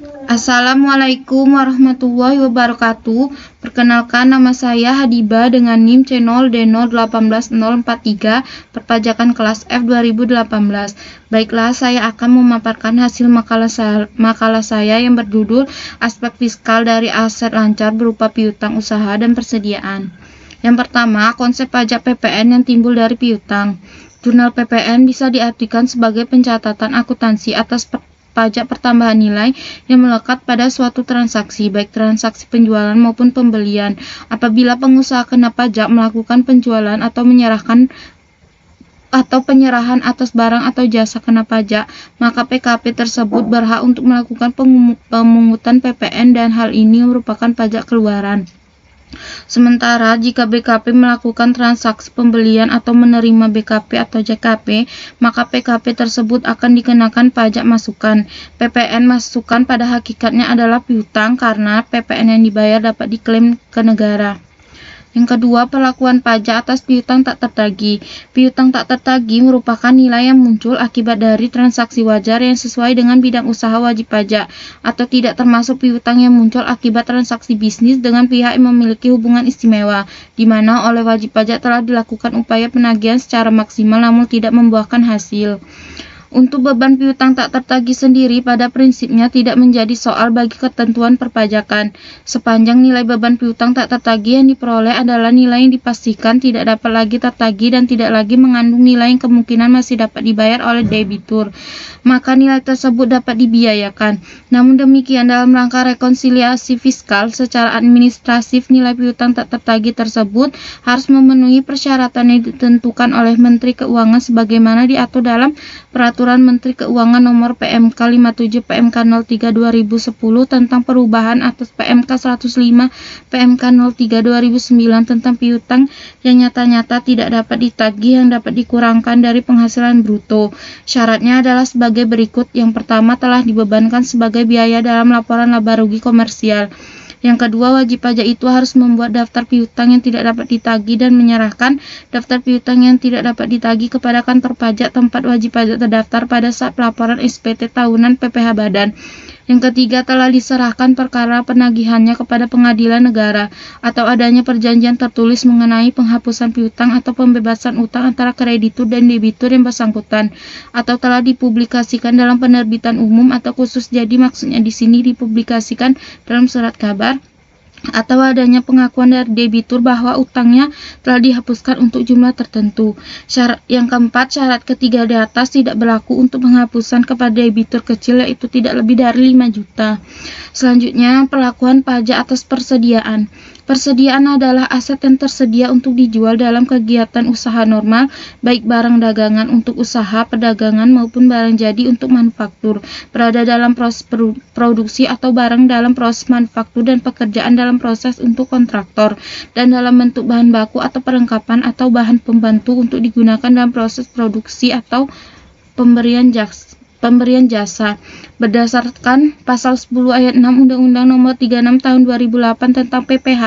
Assalamualaikum warahmatullahi wabarakatuh. Perkenalkan, nama saya Hadiba dengan NIM C0D018043 perpajakan kelas F 2018. Baiklah, saya akan memaparkan hasil makalah saya yang berjudul Aspek Fiskal dari Aset Lancar berupa piutang usaha dan persediaan. Yang pertama, konsep pajak PPN yang timbul dari piutang. Jurnal PPN bisa diartikan sebagai pencatatan akuntansi atas pajak pertambahan nilai yang melekat pada suatu transaksi, baik transaksi penjualan maupun pembelian. Apabila pengusaha kena pajak melakukan penjualan atau penyerahan atas barang atau jasa kena pajak, maka PKP tersebut berhak untuk melakukan pemungutan PPN dan hal ini merupakan pajak keluaran. Sementara jika BKP melakukan transaksi pembelian atau menerima BKP atau JKP, maka PKP tersebut akan dikenakan pajak masukan. PPN masukan pada hakikatnya adalah piutang karena PPN yang dibayar dapat diklaim ke negara. Yang kedua, perlakuan pajak atas piutang tak tertagih. Piutang tak tertagih merupakan nilai yang muncul akibat dari transaksi wajar yang sesuai dengan bidang usaha wajib pajak, atau tidak termasuk piutang yang muncul akibat transaksi bisnis dengan pihak yang memiliki hubungan istimewa, di mana oleh wajib pajak telah dilakukan upaya penagihan secara maksimal namun tidak membuahkan hasil. Untuk beban piutang tak tertagih sendiri pada prinsipnya tidak menjadi soal bagi ketentuan perpajakan, sepanjang nilai beban piutang tak tertagih yang diperoleh adalah nilai yang dipastikan tidak dapat lagi tertagih dan tidak lagi mengandung nilai yang kemungkinan masih dapat dibayar oleh debitur, maka nilai tersebut dapat dibiayakan. Namun demikian, dalam rangka rekonsiliasi fiskal secara administratif, nilai piutang tak tertagih tersebut harus memenuhi persyaratan yang ditentukan oleh Menteri Keuangan sebagaimana diatur dalam Peraturan Menteri Keuangan Nomor PMK 57 PMK 03 2010 tentang perubahan atas PMK 105 PMK 03 2009 tentang piutang yang nyata-nyata tidak dapat ditagih yang dapat dikurangkan dari penghasilan bruto. Syaratnya adalah sebagai berikut. Yang pertama, telah dibebankan sebagai biaya dalam laporan laba rugi komersial. Yang kedua, wajib pajak itu harus membuat daftar piutang yang tidak dapat ditagih dan menyerahkan daftar piutang yang tidak dapat ditagih kepada kantor pajak tempat wajib pajak terdaftar pada saat pelaporan SPT tahunan PPh Badan. Yang ketiga, telah diserahkan perkara penagihannya kepada pengadilan negara atau adanya perjanjian tertulis mengenai penghapusan piutang atau pembebasan utang antara kreditur dan debitur yang bersangkutan, atau telah dipublikasikan dalam penerbitan umum atau khusus. Jadi maksudnya di sini dipublikasikan dalam surat kabar, atau adanya pengakuan dari debitur bahwa utangnya telah dihapuskan untuk jumlah tertentu. Yang keempat, syarat ketiga di atas tidak berlaku untuk penghapusan kepada debitur kecil, yaitu tidak lebih dari 5 juta. Selanjutnya, perlakuan pajak atas persediaan. Persediaan adalah aset yang tersedia untuk dijual dalam kegiatan usaha normal, baik barang dagangan untuk usaha perdagangan maupun barang jadi untuk manufaktur, berada dalam proses produksi atau barang dalam proses manufaktur dan pekerjaan dalam proses untuk kontraktor, dan dalam bentuk bahan baku atau perlengkapan atau bahan pembantu untuk digunakan dalam proses produksi atau pemberian jasa. Berdasarkan pasal 10 ayat 6 Undang-Undang Nomor 36 Tahun 2008 tentang PPh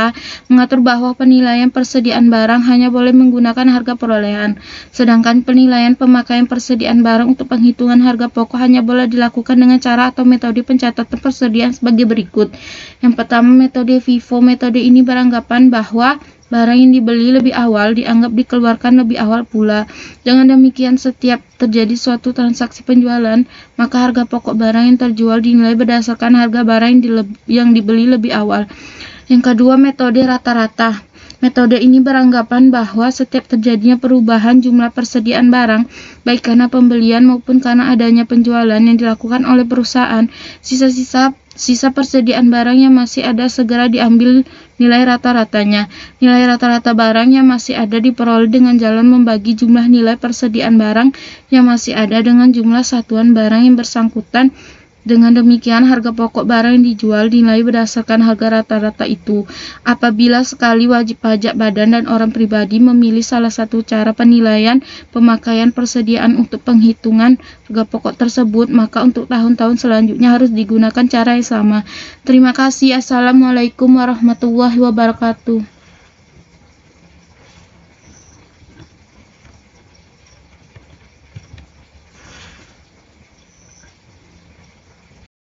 mengatur bahwa penilaian persediaan barang hanya boleh menggunakan harga perolehan, sedangkan penilaian pemakaian persediaan barang untuk penghitungan harga pokok hanya boleh dilakukan dengan cara atau metode pencatatan persediaan sebagai berikut. Yang pertama, metode FIFO. Metode ini beranggapan bahwa barang yang dibeli lebih awal dianggap dikeluarkan lebih awal pula. Dengan demikian, setiap terjadi suatu transaksi penjualan, maka harga pokok barang yang terjual dinilai berdasarkan harga barang yang dibeli lebih awal. Yang kedua, metode rata-rata. Metode ini beranggapan bahwa setiap terjadinya perubahan jumlah persediaan barang, baik karena pembelian maupun karena adanya penjualan yang dilakukan oleh perusahaan, sisa persediaan barang yang masih ada segera diambil nilai rata-ratanya. Nilai rata-rata barang yang masih ada diperoleh dengan jalan membagi jumlah nilai persediaan barang yang masih ada dengan jumlah satuan barang yang bersangkutan. Dengan demikian, harga pokok barang yang dijual dinilai berdasarkan harga rata-rata itu. Apabila sekali wajib pajak badan dan orang pribadi memilih salah satu cara penilaian pemakaian persediaan untuk penghitungan harga pokok tersebut, maka untuk tahun-tahun selanjutnya harus digunakan cara yang sama. Terima kasih. Assalamualaikum warahmatullahi wabarakatuh.